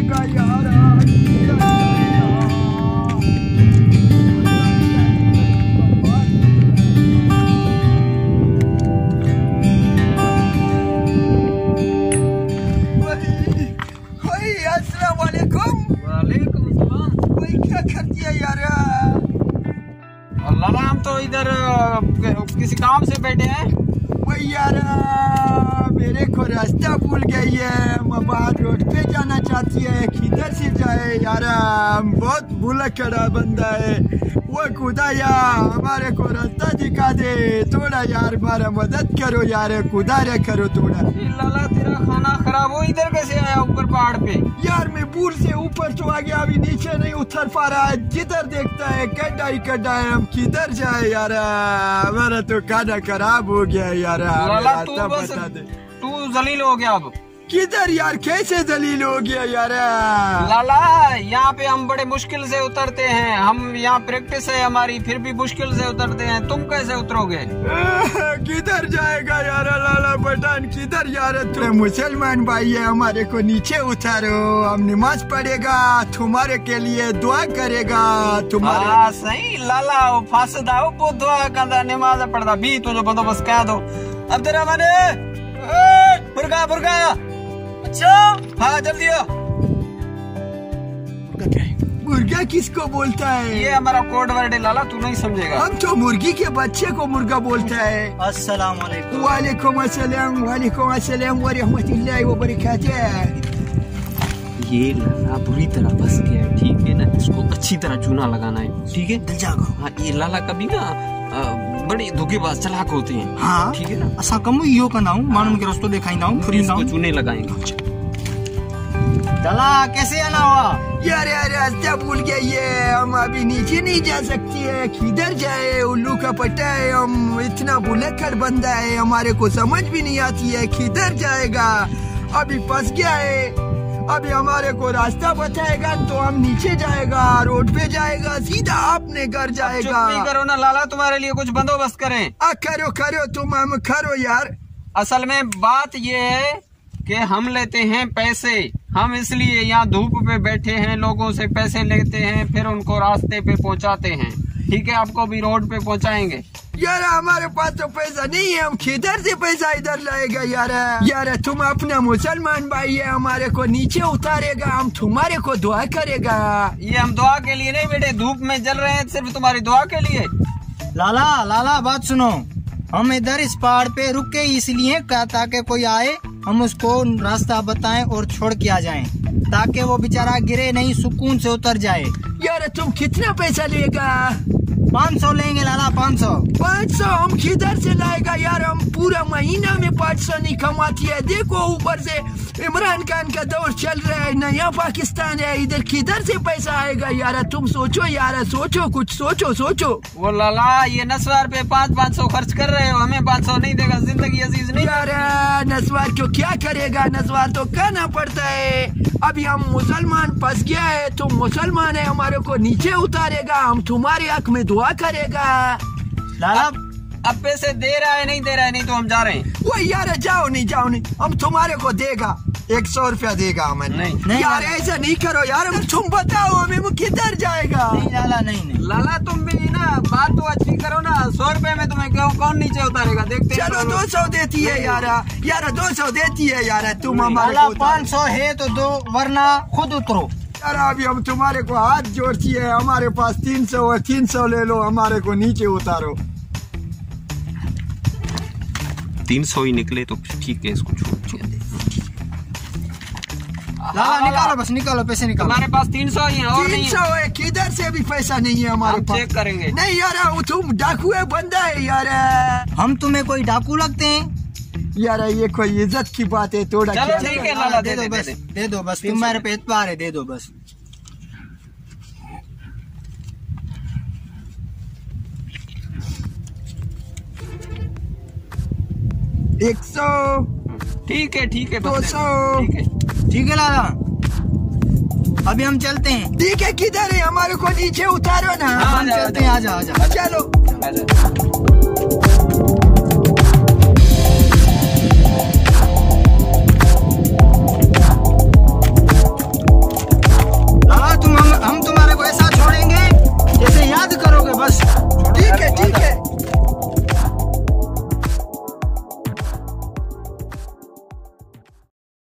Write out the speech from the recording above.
जाएगा यार। अस्सलाम वालेकुम। वालेकुम सलाम। भाई क्या कर दिया यार? अल्लाह, हम तो इधर किसी काम से बैठे हैं। वही यार, मेरे को रास्ता भूल गई है। मबाद रोड पे जाना चाहती है, किधर से जाए यार? बहुत भूला खड़ा बंदा है वो। खुदा यार हमारे को रास्ता दिखा दे थोड़ा यार, हमारा मदद करो यार, खुदा रे करो थोड़ा। लाला तेरा खाना खराब हो, इधर कैसे आया ऊपर पहाड़ पे? यार मैं पुल से ऊपर तो आ गया, अभी नीचे नहीं उतर पा रहा है। जिधर देखता है गड्ढा ही गड्ढा है, हम किधर जाए यार? हमारा तो खाना खराब हो गया यार। लाला तू जलील हो गया अब। किधर यार, कैसे दलील हो गया यार? लाला यहाँ पे हम बड़े मुश्किल से उतरते हैं, हम यहाँ प्रैक्टिस है हमारी, फिर भी मुश्किल से उतरते हैं। तुम कैसे उतरोगे? किधर जाएगा यार? लाला पठान किधर यार? तुम मुसलमान भाई है, हमारे को नीचे उतारो, हम नमाज पढ़ेगा, तुम्हारे के लिए दुआ करेगा तुम्हारे। सही लाला, फासदा वो दुआ करता, नमाज पढ़ता भी तुझे बंदोबस्त कह दो। अब तेरा मैंने बुर्गा बुर्गा। अच्छा हाँ जल्दी हो। मुर्गा किसको बोलता है? ये हमारा कोड वर्ड है लाला, तू नहीं समझेगा। हम तो मुर्गी के बच्चे को मुर्गा बोलता है। अस्सलाम वालेकुम। वालेकुम अस्सलाम, वालेकुम अस्सलाम व रहमतुल्लाहि व बरकातुहू। ये लाला बुरी तरह फंस गया है, ठीक है ना? इसको अच्छी तरह चूना लगाना है, ठीक है? दिल जागो। हाँ, ये लाला कभी ना बड़े धोखेबाज चालाक होते हैं। हाँ ठीक है ना? असा कम यो का नाऊ मानून के रस्तो दिखाई फ्री इसको चूने लगाएंगे। चला कैसे आना हुआ? यार यार रास्ता भूल गया ये, हम अभी नीचे नहीं जा सकती है, किधर जाए? उल्लू का पट्टा है, हम इतना भुलक्कड़ बंदा है, हमारे को समझ भी नहीं आती है किधर जाएगा। अभी फंस गया है, अभी हमारे को रास्ता बताएगा तो हम नीचे जाएगा, रोड पे जाएगा, सीधा अपने घर जाएगा। चुप नहीं करो ना लाला, तुम्हारे लिए कुछ बंदोबस्त करें। करो करो तुम, हम करो यार। असल में बात ये है कि हम लेते हैं पैसे, हम इसलिए यहाँ धूप पे बैठे हैं, लोगों से पैसे लेते हैं, फिर उनको रास्ते पे पहुँचाते हैं, ठीक है? आपको भी रोड पे पहुँचाएंगे। यार हमारे पास तो पैसा नहीं है, हम किधर से पैसा इधर लाएगा यार? यार तुम अपना मुसलमान भाई है, हमारे को नीचे उतारेगा, हम तुम्हारे को दुआ करेगा। ये हम दुआ के लिए नहीं बेटे, धूप में जल रहे हैं सिर्फ तुम्हारी दुआ के लिए। लाला लाला बात सुनो, हम इधर इस पहाड़ पे रुके इसलिए ताकि कोई आए, हम उसको रास्ता बताएं और छोड़ के आ जाएं, ताकि वो बेचारा गिरे नहीं, सुकून से उतर जाए। यार तुम कितना पैसा लेगा? 500 लेंगे लाला, 500। 500 हम किधर से लाएगा यार? हम पूरा महीना में 500 नहीं कमाती है। देखो ऊपर से इमरान खान का दौर चल रहा है, नया पाकिस्तान है, इधर किधर से पैसा आएगा यार? तुम सोचो यार, सोचो कुछ, सोचो। वो लाला ये नस्वार पे 500 खर्च कर रहे हो, हमें 500 नहीं देगा, जिंदगी अजीज नहीं। यार नस्वार क्यों क्या करेगा? नस्वार तो कहना पड़ता है। अभी हम मुसलमान फंस गया है, तुम मुसलमान है, हमारे को नीचे उतारेगा, हम तुम्हारे हक में दुआ करेगा। लाला अब पैसे दे रहा है नहीं दे रहा है? नहीं तो हम जा रहे हैं। वो यार जाओ नहीं, हम तुम्हारे को देगा 100 रुपया देगा हमें। नहीं यार ऐसा नहीं करो यार, तुम बताओ हमें वो किधर जाएगा? नहीं लाला, नहीं लाला तुम भी ना बात तो अच्छी करो ना। 100 रुपए में तुम्हें कौन नीचे उतारेगा? देखते हैं। चलो 200 देती है यार 200 देती है यार, तुम हमारे लाला को 500 है तो दो, वरना खुद उतरो। यार अभी हम तुम्हारे को हाथ जोड़ती है, हमारे पास 300 है, 300 ले लो, हमारे को नीचे उतारो। 300 ही निकले तो ठीक है, इसको छोड़। लाला निकालो, बस निकालो, पैसे निकालो। हमारे पास 300 ही है और नहीं 300 है, किधर से भी पैसा नहीं है हमारे पास। चेक करेंगे। नहीं यार तुम डाकू है, बंदा है यार। हम तुम्हें कोई डाकू लगते हैं? यार ये कोई इज्जत की बात है, थोड़ा चलो ठीक है लाला, दे दो बस, दे दो बस, तुम्हारे पे एतबार है, दे दो बस। एक 100 ठीक है 200 ठीक है लाला, अभी हम चलते हैं। ठीक है, किधर है? हमारे को नीचे उतारो ना। हम चलते हैं, आजा आजा। चलो।